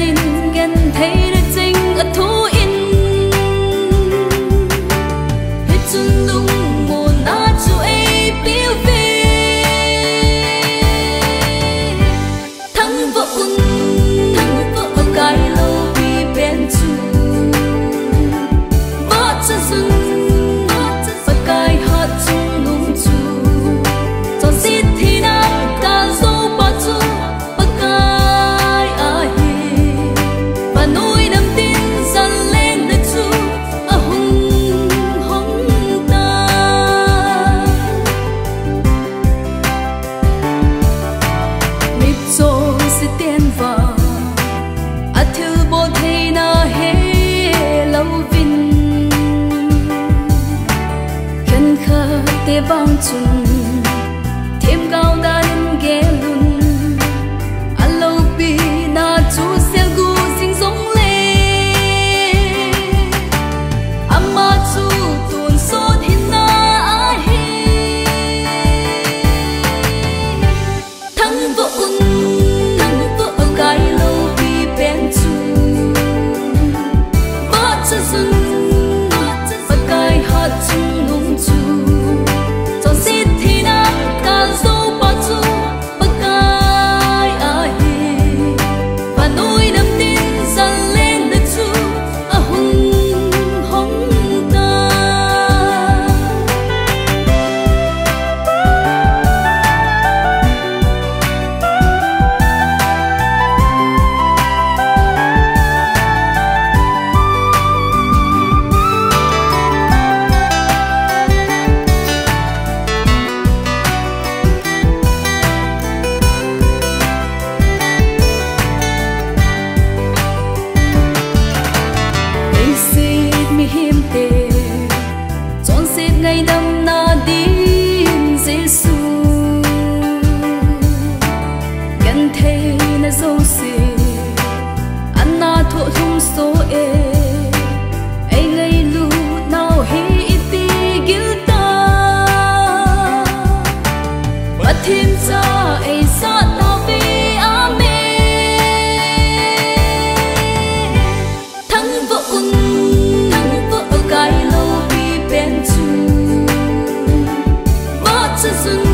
in gan thấy được chính ở thu in hết chung lung mùa na chú ấy biểu về thắng vợ un thắng vợ ở cái lâu vì bên chú vợ chân dưng và cái hạt chung lung chú cho xít thì nam ca dâu bà chú bà cái ai và nuôi niềm tin dần lên đời chú ở hùng hông ta mịp rồi sẽ tiên vào à thư bố thầy na hê lâu vinh khen khá tê vang chung thêm cao đan ghé lùn à lâu bi na chú xe gu sinh giống lê à mà chú tuôn sốt hin na á hi thắng vợ un thắng vợ ở cái lâu bi bên chú vợ chân dưng và cái hạt chung nung chú cho xít thì nam ca dâu bà chú bà cái ai và nuôi niềm tin dần lên đời chú ở hùng hông ta Ê xít mi hiểm tê chọn xít ngày năm na din Giêsu gần thế na dâu xê anh na thọ thung số ê ai ngày lu nào hi iti gil ta bắt thêm cha ai sa ta vi amen thắng vợ un thắng vợ ở cái lâu vì bên chú vợ chân dưng